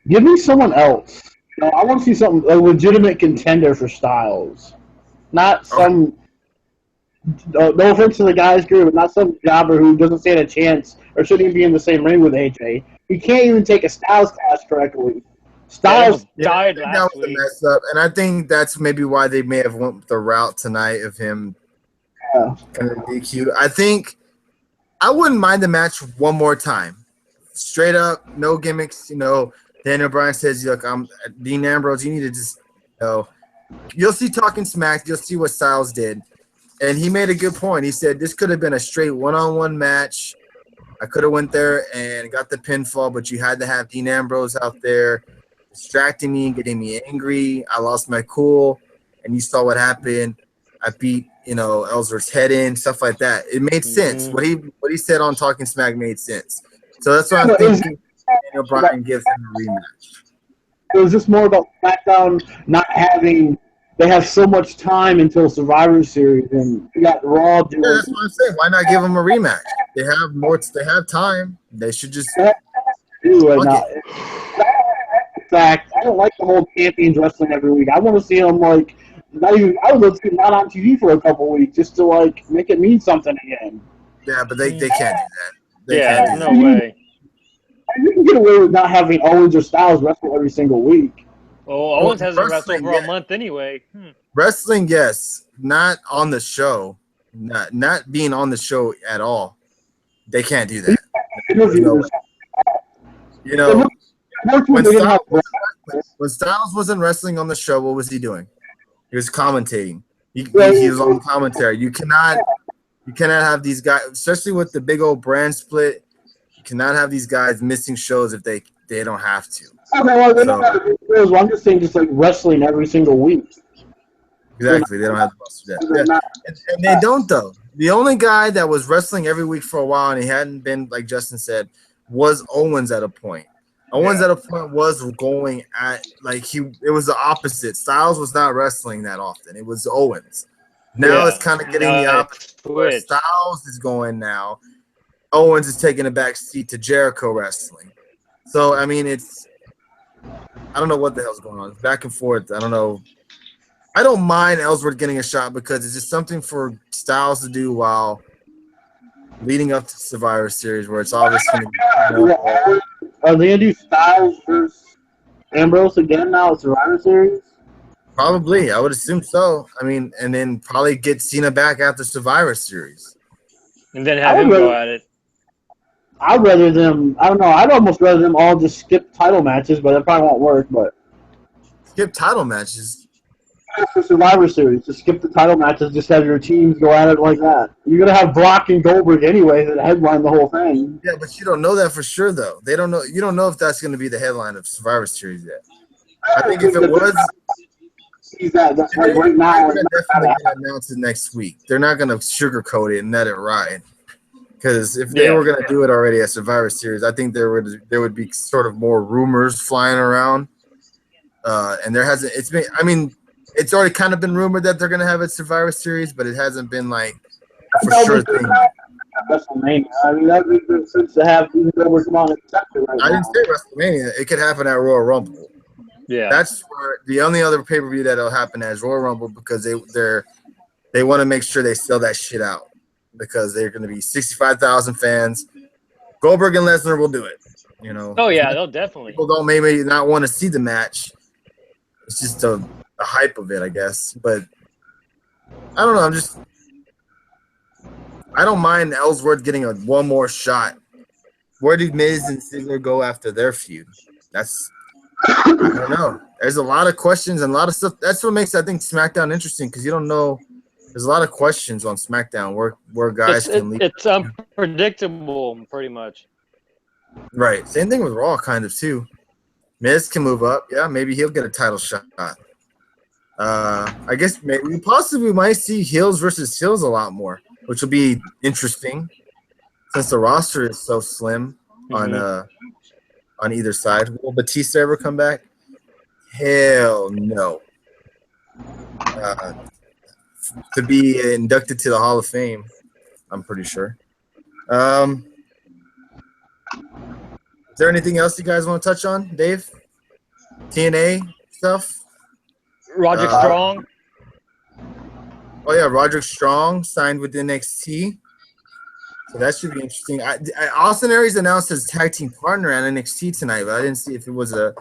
Give me someone else. No, I want to see something, a legitimate contender for Styles. Not some, no offense to the guy's group, but not some jobber who doesn't stand a chance or shouldn't even be in the same ring with AJ. He can't even take a Styles class correctly. Styles died last week. Mess up, and I think that's maybe why they may have went the route tonight of him kind of DQ. I think I wouldn't mind the match one more time. Straight up, no gimmicks, Daniel Bryan says, look, I'm Dean Ambrose, you need to just, you'll see Talking Smack, you'll see what Styles did. And he made a good point. He said this could have been a straight one-on-one match. I could have went there and got the pinfall, but you had to have Dean Ambrose out there distracting me, getting me angry. I lost my cool, and you saw what happened. I beat, Ellsworth's head in, stuff like that. It made sense. What he said on Talking Smack made sense. So that's why I'm thinking Daniel Bryan gives him a rematch. It was just more about SmackDown not having. They have so much time until Survivor Series, and you got Raw doing. Yeah, that's what I'm saying. Why not give them a rematch? They have more. They have time. They should just. In fact, I don't like the whole champions wrestling every week. I want to see them I would love to see them not on TV for a couple weeks just to make it mean something again. Yeah, but they can't do that. There's no way. You can get away with not having Owens or Styles wrestle every single week. Oh, Owens hasn't wrestled for a month anyway. Wrestling, yes, not on the show, not being on the show at all. They can't do that. When Styles wasn't wrestling on the show, what was he doing? He was commentating. He was on commentary. You cannot have these guys, especially with the big old brand split. You cannot have these guys missing shows if they don't have to. I'm just saying, just wrestling every single week. Exactly, they don't have the roster depth. Yeah. And they don't though. The only guy that was wrestling every week for a while and he hadn't been, like Justin said, was Owens at a point. Owens at a point was going at it was the opposite. Styles was not wrestling that often. It was Owens. Now it's kind of getting the opposite. Where Styles is going now. Owens is taking a back seat to Jericho wrestling. So, I mean, I don't know what the hell's going on. It's back and forth. I don't know. I don't mind Ellsworth getting a shot because it's just something for Styles to do while leading up to Survivor Series, where it's obviously going to be. Are they going to do Styles versus Ambrose again now at Survivor Series? Probably. I would assume so. I mean, and then probably get Cena back after Survivor Series. And then have him go at it. I'd rather them, I don't know, I'd almost rather them all just skip title matches, but it probably won't work. But skip title matches? For Survivor Series, just skip the title matches, just have your teams go at it like that. You're going to have Brock and Goldberg anyway that headline the whole thing. Yeah, but you don't know that for sure, though. They don't know. You don't know if that's going to be the headline of Survivor Series yet. I think if it was, that's like right now. They're definitely going to announce it next week. They're not going to sugarcoat it and let it ride. Because if they were going to do it already at Survivor Series, I think there would be sort of more rumors flying around. And there hasn't. It's been. I mean, it's already kind of been rumored that they're going to have a Survivor Series, but it hasn't been like for sure thing. WrestleMania. I mean, that would make sense to have even though we're not accepted right now. I didn't say WrestleMania. It could happen at Royal Rumble. Yeah, that's where the only other pay-per-view that'll happen is Royal Rumble because they want to make sure they sell that shit out because they're going to be 65,000 fans. Goldberg and Lesnar will do it. You know. Oh yeah, they'll definitely. People don't maybe not want to see the match. It's just the hype of it, I guess. But I don't know. I don't mind Ellsworth getting one more shot. Where did Miz and Ziggler go after their feud? I don't know. There's a lot of questions and a lot of stuff. That's what makes, I think, SmackDown interesting because you don't know. There's a lot of questions on SmackDown where guys can leave. It's unpredictable, pretty much. Right. Same thing with Raw, kind of, too. Miz can move up. Yeah, maybe he'll get a title shot. I guess we possibly might see heels versus heels a lot more, which will be interesting since the roster is so slim on either side. Will Batista ever come back? Hell no. To be inducted to the Hall of Fame, I'm pretty sure. Is there anything else you guys want to touch on, Dave? TNA stuff? Roderick Strong. Oh yeah, Roderick Strong signed with NXT, so that should be interesting. Austin Aries announced his tag team partner at NXT tonight, but I didn't see if it was it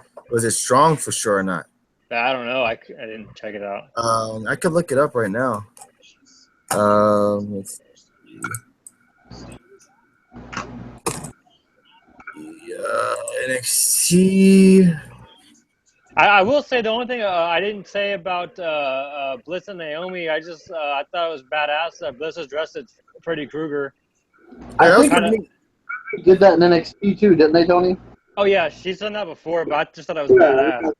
Strong for sure or not. I don't know. I didn't check it out. I could look it up right now. Let's see. NXT. I will say the only thing I didn't say about Bliss and Naomi, I thought it was badass that Bliss was dressed as Freddy Krueger. I think they did that in NXT too, didn't they, Tony? Oh yeah, she's done that before, but I just thought it was badass.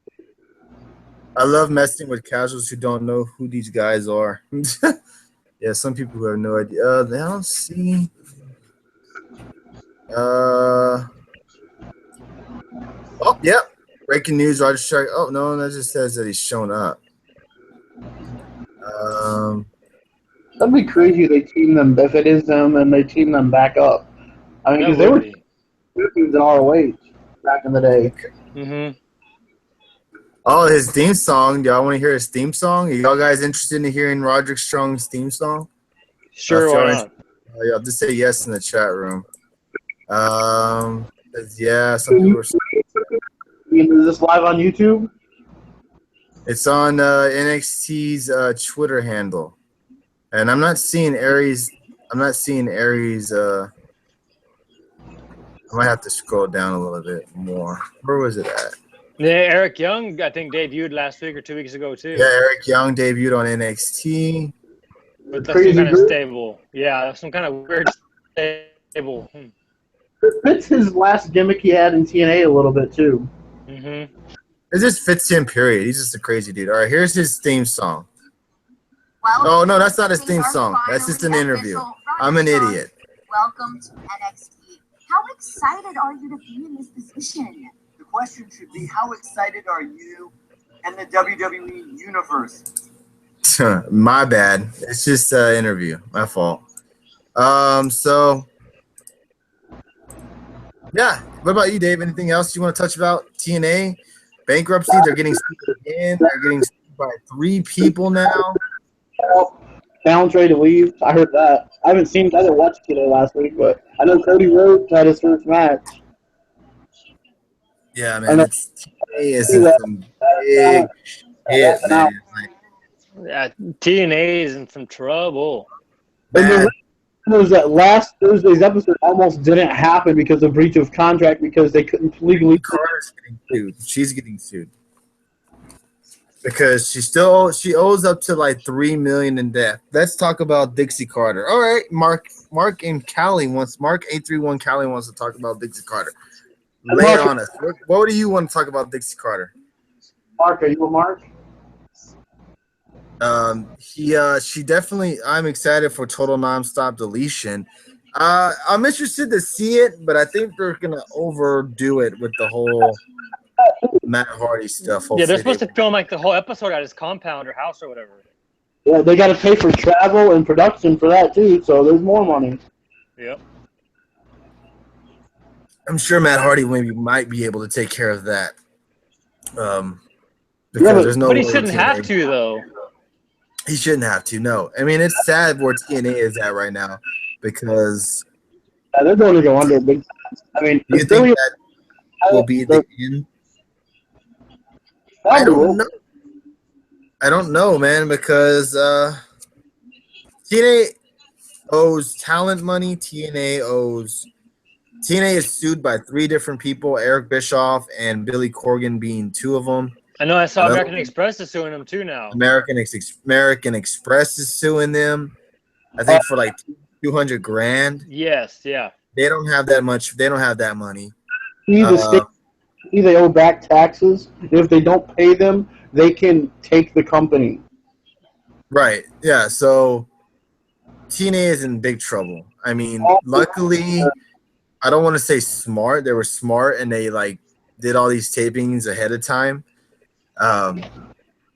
I love messing with casuals who don't know who these guys are. Yeah, some people who have no idea. They don't see. Oh, yep. Breaking news, Roger Shark. Oh, no, that just says that he's shown up. That'd be crazy if they team them, if it is them, and they team them back up. I mean, because they were teams in ROH back in the day. Mm-hmm. Oh, his theme song. Do y'all want to hear his theme song? Are y'all guys interested in hearing Roderick Strong's theme song? Sure, why not? I'll just say yes in the chat room. Yeah, some people are. Is this live on YouTube? It's on NXT's Twitter handle, and I'm not seeing Aries. I might have to scroll down a little bit more. Where was it at? Yeah, Eric Young, I think, debuted last week or 2 weeks ago too. Yeah, Eric Young debuted on NXT. But that's some kind of stable. Yeah, some kind of weird stable. It fits his last gimmick he had in TNA a little bit too. Mm-hmm. It just fits him, period. He's just a crazy dude. All right, here's his theme song. Oh, no, that's not his theme song. That's just an interview. I'm an idiot. Welcome to NXT. How excited are you to be in this position? The question should be, how excited are you and the WWE Universe? My bad. It's just an interview. My fault. So Yeah. What about you, Dave? Anything else you want to touch about? TNA bankruptcy. They're getting sued again. They're getting sued by 3 people now. Fallon's ready to leave. I heard that. I didn't watch TNA last week, but I know Cody Rhodes had his first match. Yeah, man. TNA is in some big shit, man. Yeah, TNA is in some trouble. Bad. Was that last Thursday's episode almost didn't happen because of breach of contract because they couldn't legally. Carter's getting sued. She's getting sued because she owes up to like $3 million in debt. Let's talk about Dixie Carter. All right, Mark and Callie Mark 831 Callie wants to talk about Dixie Carter. Lay it on us. What do you want to talk about Dixie Carter? Mark, are you a Mark? She definitely. I'm excited for Total Nonstop Deletion. I'm interested to see it, but I think they're gonna overdo it with the whole Matt Hardy stuff. Yeah, they're supposed to film like the whole episode at his compound or house or whatever. Yeah, they got to pay for travel and production for that too, so there's more money. Yep. I'm sure Matt Hardy might be able to take care of that. Because there's no. But he shouldn't have to though. He shouldn't have to. No, I mean it's sad where TNA is at right now because they're going to go under. But I mean, do you think that will be the end? I don't know. I don't know, man, because TNA owes talent money. TNA is sued by 3 different people, Eric Bischoff and Billy Corgan being 2 of them. I know. I saw American Express is suing them too now. American Express is suing them. I think for like $200,000. Yes, yeah. They don't have that much. They don't have that money. They owe back taxes. If they don't pay them, they can take the company. Right. Yeah. So TNA is in big trouble. I mean, luckily, I don't want to say smart. They were smart and they like did all these tapings ahead of time.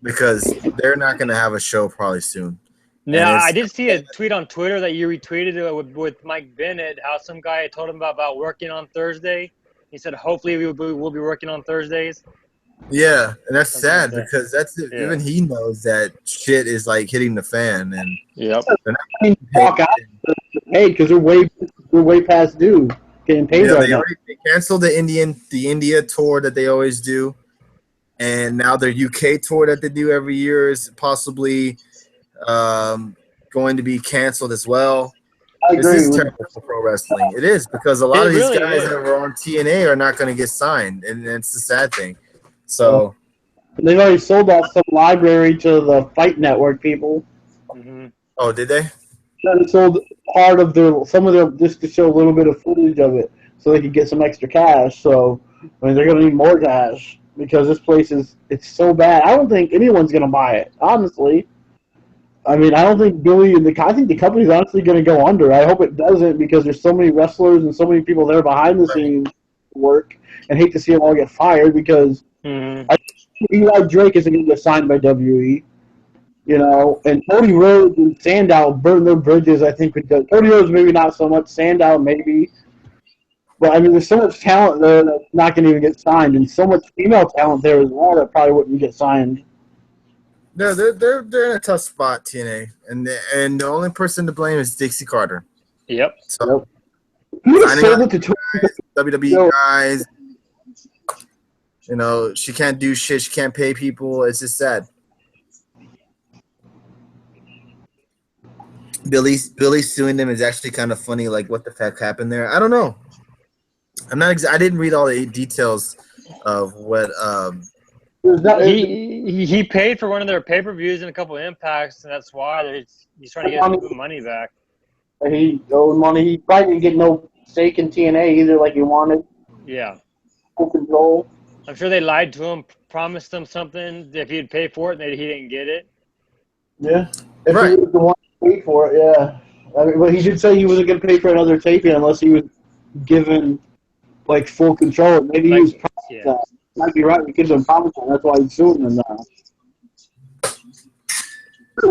Because they're not going to have a show probably soon. Yeah, I did see a tweet on Twitter that you retweeted with Mike Bennett, how some guy told him about working on Thursday. He said, hopefully we'll be working on Thursdays. Yeah, and that's sad because even he knows that shit is like hitting the fan. And yep. Walk out because they're way past due getting paid. They canceled the India tour that they always do. And now their UK tour that they do every year is possibly going to be canceled as well. This is terrible for pro wrestling. It is because a lot of these guys that were on TNA are not going to get signed, and it's the sad thing. So they've already sold off some library to the Fight Network people. Mm-hmm. Oh, did they? Yeah, they sold part of some of their just to show a little bit of footage of it, so they could get some extra cash. So I mean, they're going to need more cash. Because this place it's so bad. I don't think anyone's going to buy it, honestly. I mean, I don't think I think the company's honestly going to go under. I hope it doesn't because there's so many wrestlers and so many people there behind the scenes work and hate to see them all get fired because Eli Drake isn't going to get signed by WWE. You know, and Cody Rhodes and Sandow burn their bridges, I think. Cody Rhodes maybe not so much. Sandow maybe. But, I mean, there's so much talent there that's not going to even get signed, and so much female talent there as well that probably wouldn't get signed. No, they're in a tough spot, TNA, and the only person to blame is Dixie Carter. Yep. So, WWE guys, you know, she can't do shit. She can't pay people. It's just sad. Billy suing them is actually kind of funny. Like, what the fuck happened there? I don't know. I didn't read all the details of what. He paid for one of their pay-per-views and a couple of Impacts, and that's why he's trying to get his money back. He owed money. He probably didn't get no stake in TNA either, like he wanted. Yeah. Full control. I'm sure they lied to him, promised him something if he'd pay for it, and he didn't get it. Yeah. If he was the one to pay for it, yeah. I mean, but he did say he wasn't going to pay for another taping unless he was given like full control. Maybe he was promised that. Might be right. He could have been promised that. That's why he's suing them now.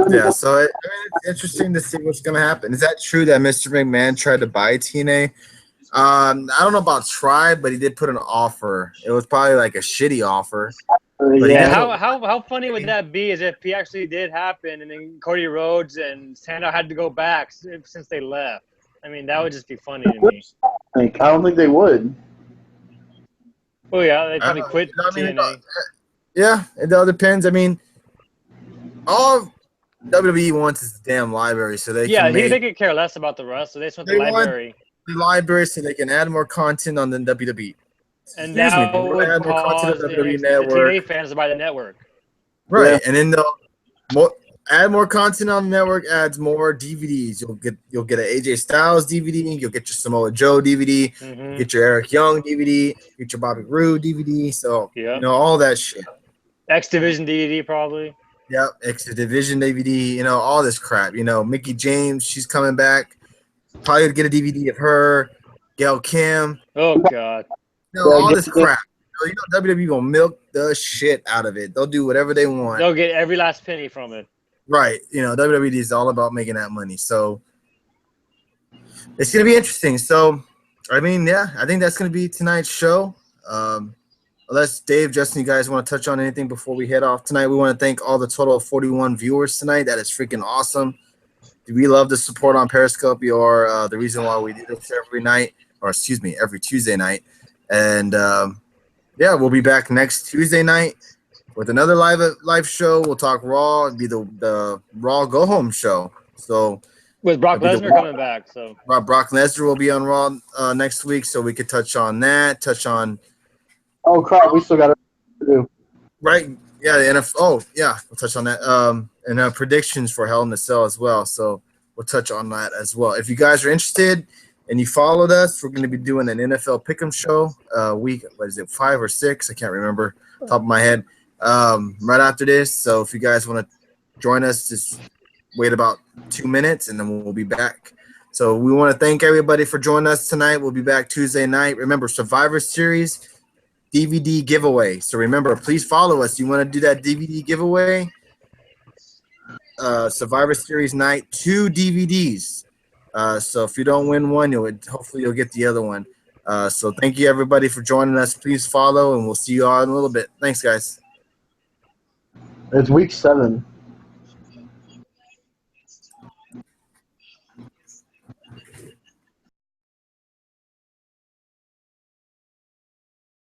Yeah, so it's interesting to see what's going to happen. Is that true that Mr. McMahon tried to buy TNA? I don't know about try, but he did put an offer. It was probably like a shitty offer. But yeah. How funny would that be? As if he actually did happen, and then Cody Rhodes and Sandow had to go back since they left. I mean, that would just be funny to me. I don't think they would. Oh yeah, they probably quit TNA. Yeah, it all depends. I mean, all WWE wants is the damn library, so they they could care less about the rest, so they just want the library. The library, so they can add more content on the WWE. And now they want to add more content on the WWE network. The TNA fans to buy the network. Right, and then they'll add more content on the network, adds more DVDs. You'll get an AJ Styles DVD, you'll get your Samoa Joe DVD, get your Eric Young DVD, get your Bobby Roode DVD. So all that shit. X Division DVD probably. Yep, X Division DVD. All this crap. Mickie James, she's coming back. Probably gonna get a DVD of her, Gail Kim. Oh God. All this crap. WWE will milk the shit out of it. They'll do whatever they want. They'll get every last penny from it. Right. WWE is all about making that money. So it's going to be interesting. So, I mean, I think that's going to be tonight's show. Unless Dave, Justin, you guys want to touch on anything before we head off tonight, we want to thank all the total of 41 viewers tonight. That is freaking awesome. We love the support on Periscope. You're the reason why we do this every Tuesday night. And we'll be back next Tuesday night with another live show. We'll talk Raw. It'll be the Raw Go Home show. So with Brock Lesnar coming back, so Brock Lesnar will be on Raw next week, so we could touch on that. Touch on. Oh crap! We still got to do. Right. Yeah. The NFL. Oh yeah. We'll touch on that. And predictions for Hell in a Cell as well. So we'll touch on that as well. If you guys are interested and you followed us, we're going to be doing an NFL Pick'em show. Week, what is it, 5 or 6? I can't remember top of my head. Right after this. So if you guys want to join us, just wait about 2 minutes and then we'll be back. So we want to thank everybody for joining us tonight. We'll be back Tuesday night. Remember, Survivor Series DVD giveaway. So remember, please follow us. You want to do that DVD giveaway? Survivor Series night, 2 DVDs. So if you don't win one, hopefully you'll get the other one. So thank you everybody for joining us. Please follow, and we'll see you all in a little bit. Thanks, guys. It's week 7.